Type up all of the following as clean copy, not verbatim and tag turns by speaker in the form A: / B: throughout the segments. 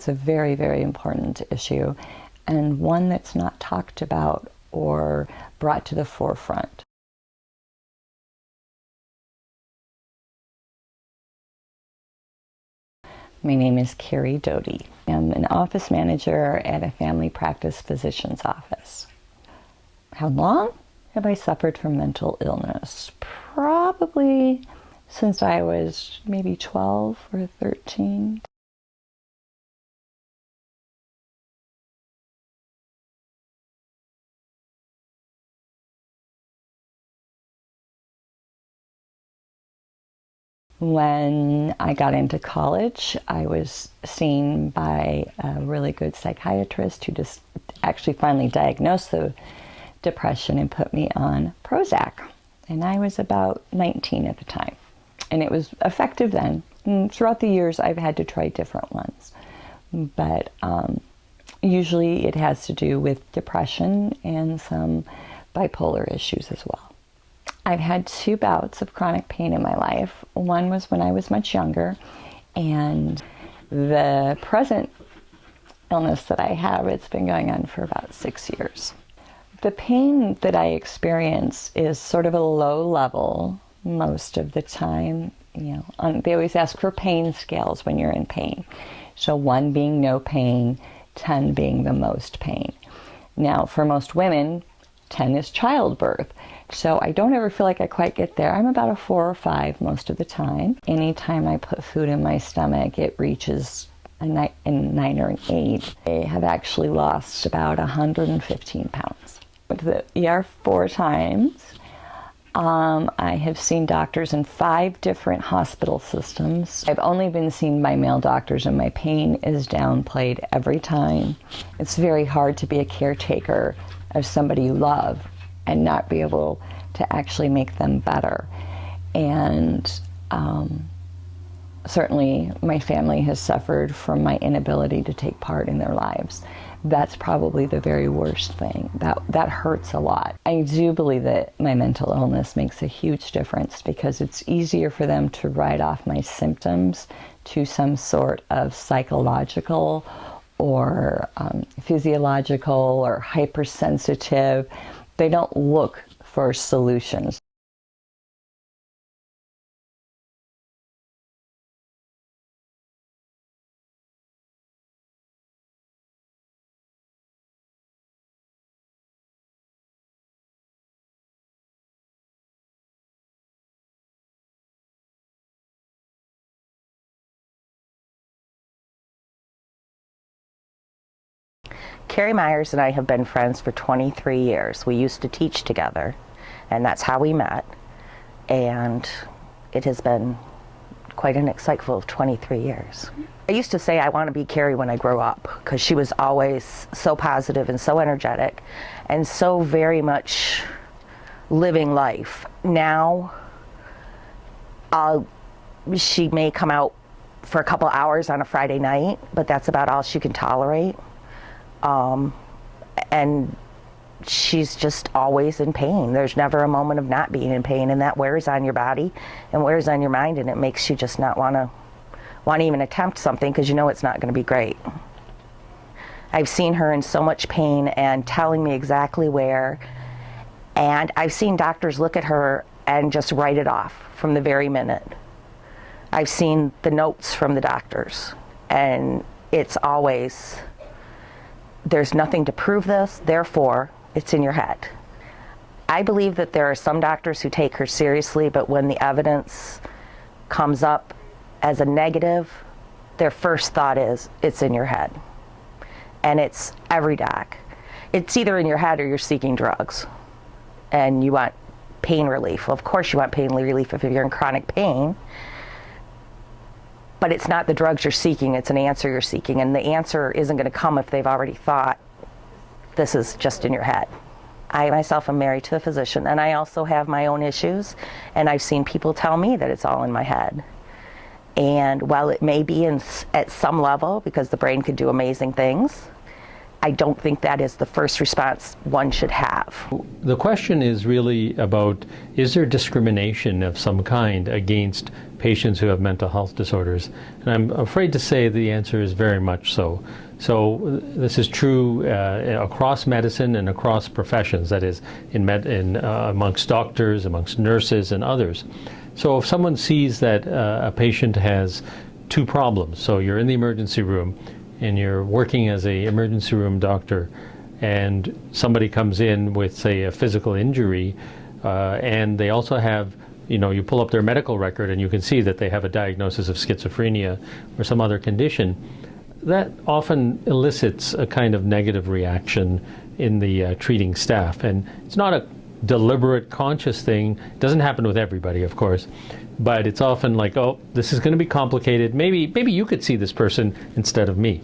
A: a very, very important issue, and one that's not talked about or brought to the forefront. My name is Carrie Doty. I'm an office manager at a family practice physician's office. How long have I suffered from mental illness? Probably since I was maybe 12 or 13. When I got into college, I was seen by a really good psychiatrist who just actually finally diagnosed the depression and put me on Prozac. And I was about 19 at the time. And it was effective then. And throughout the years, I've had to try different ones. But usually it has to do with depression and some bipolar issues as well. I've had 2 bouts of chronic pain in my life. One was when I was much younger, and the present illness that I have, it's been going on for about 6 years. The pain that I experience is sort of a low level most of the time. You know, they always ask for pain scales when you're in pain. So 1 being no pain, 10 being the most pain. Now, for most women, 10 is childbirth. So I don't ever feel like I quite get there. I'm about a 4 or 5 most of the time. Anytime I put food in my stomach, it reaches a 9 or an 8. I have actually lost about 115 pounds. Went to the ER 4 times. I have seen doctors in 5 different hospital systems. I've only been seen by male doctors, and my pain is downplayed every time. It's very hard to be a caretaker of somebody you love and not be able to actually make them better. And certainly my family has suffered from my inability to take part in their lives. That's probably the very worst thing. That hurts a lot. I do believe that my mental illness makes a huge difference because it's easier for them to write off my symptoms to some sort of psychological or physiological or hypersensitive. They don't look for solutions.
B: Carrie Myers and I have been friends for 23 years. We used to teach together, and that's how we met. And it has been quite an exciting 23 years. I used to say I want to be Carrie when I grow up, because she was always so positive and so energetic and so very much living life. Now, she may come out for a couple hours on a Friday night, but that's about all she can tolerate. And she's just always in pain. There's never a moment of not being in pain, and that wears on your body and wears on your mind, and it makes you just not want to even attempt something because you know it's not going to be great. I've seen her in so much pain and telling me exactly where, and I've seen doctors look at her and just write it off from the very minute. I've seen the notes from the doctors, and it's always, there's nothing to prove this, therefore it's in your head. I believe that there are some doctors who take her seriously, but when the evidence comes up as a negative, their first thought is, it's in your head. And it's every doc. It's either in your head or you're seeking drugs. And you want pain relief. Well, of course you want pain relief if you're in chronic pain. But it's not the drugs you're seeking, it's an answer you're seeking. And the answer isn't going to come if they've already thought this is just in your head. I myself am married to a physician, and I also have my own issues. And I've seen people tell me that it's all in my head. And while it may be at some level, because the brain could do amazing things, I don't think that is the first response one should have.
C: The question is really about, is there discrimination of some kind against patients who have mental health disorders? And I'm afraid to say the answer is very much so. So this is true across medicine and across professions, that is, amongst doctors, amongst nurses, and others. So if someone sees that a patient has two problems, so you're in the emergency room and you're working as an emergency room doctor, and somebody comes in with, say, a physical injury, and they also have, you pull up their medical record and you can see that they have a diagnosis of schizophrenia or some other condition, that often elicits a kind of negative reaction in the treating staff. And it's not a deliberate, conscious thing. It doesn't happen with everybody, of course. But it's often like, oh, this is going to be complicated. Maybe you could see this person instead of me.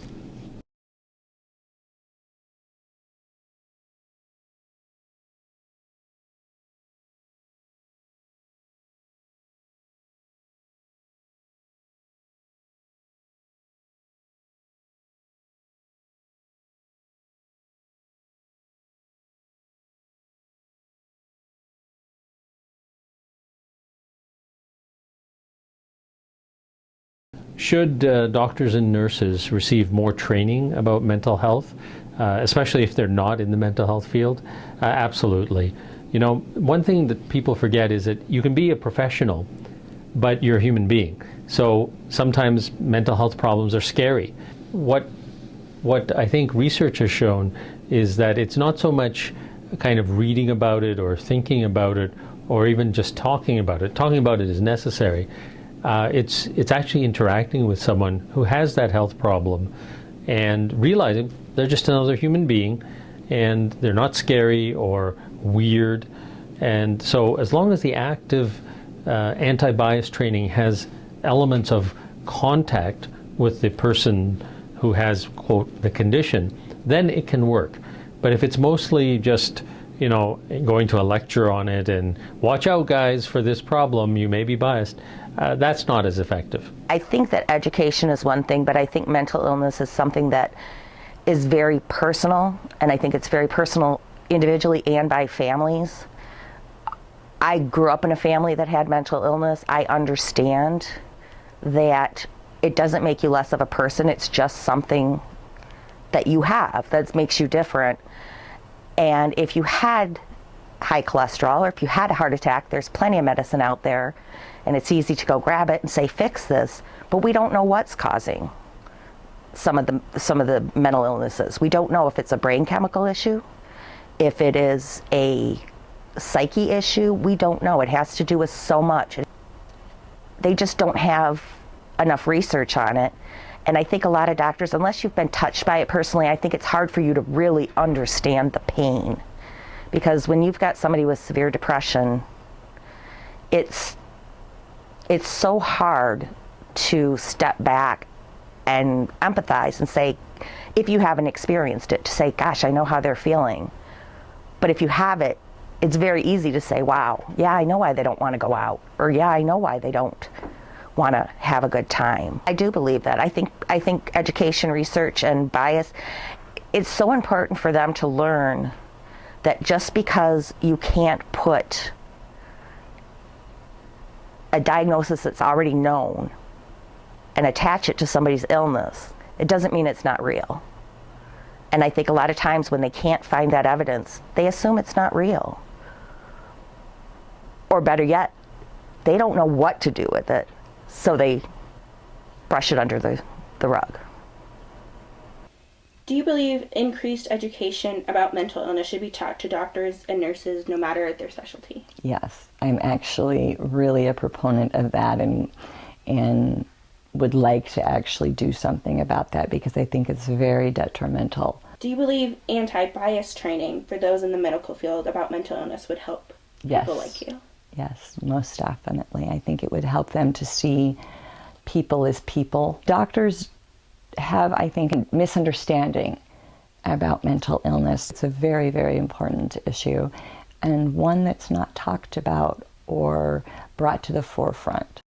C: Should doctors and nurses receive more training about mental health, especially if they're not in the mental health field? Absolutely. One thing that people forget is that you can be a professional, but you're a human being. So sometimes mental health problems are scary. What I think research has shown is that it's not so much kind of reading about it or thinking about it or even just talking about it. Talking about it is necessary. It's actually interacting with someone who has that health problem and realizing they're just another human being and they're not scary or weird. And so as long as the active anti-bias training has elements of contact with the person who has, quote, the condition, then it can work. But if it's mostly just going to a lecture on it and watch out guys for this problem, you may be biased, that's not as effective.
B: I think that education is one thing, but I think mental illness is something that is very personal, and I think it's very personal individually and by families. I grew up in a family that had mental illness. I understand that it doesn't make you less of a person, it's just something that you have that makes you different. And if you had high cholesterol or if you had a heart attack, there's plenty of medicine out there and it's easy to go grab it and say fix this, but we don't know what's causing some of the mental illnesses. We don't know if it's a brain chemical issue, if it is a psyche issue. We don't know. It has to do with so much. They just don't have enough research on it. And I think a lot of doctors, unless you've been touched by it personally, I think it's hard for you to really understand the pain. Because when you've got somebody with severe depression, it's so hard to step back and empathize and say, if you haven't experienced it, to say, gosh, I know how they're feeling. But if you have it, it's very easy to say, wow, yeah, I know why they don't want to go out. Or yeah, I know why they don't want to have a good time. I do believe that. I think education, research, and bias, it's so important for them to learn that just because you can't put a diagnosis that's already known and attach it to somebody's illness, it doesn't mean it's not real. And I think a lot of times when they can't find that evidence, they assume it's not real. Or better yet, they don't know what to do with it, so they brush it under the rug.
D: Do you believe increased education about mental illness should be taught to doctors and nurses no matter their specialty?
A: Yes, I'm actually really a proponent of that and would like to actually do something about that because I think it's very detrimental.
D: Do you believe anti-bias training for those in the medical field about mental illness would help people like you?
A: Yes, most definitely. I think it would help them to see people as people. Doctors have, I think, a misunderstanding about mental illness. It's a very, very important issue and one that's not talked about or brought to the forefront.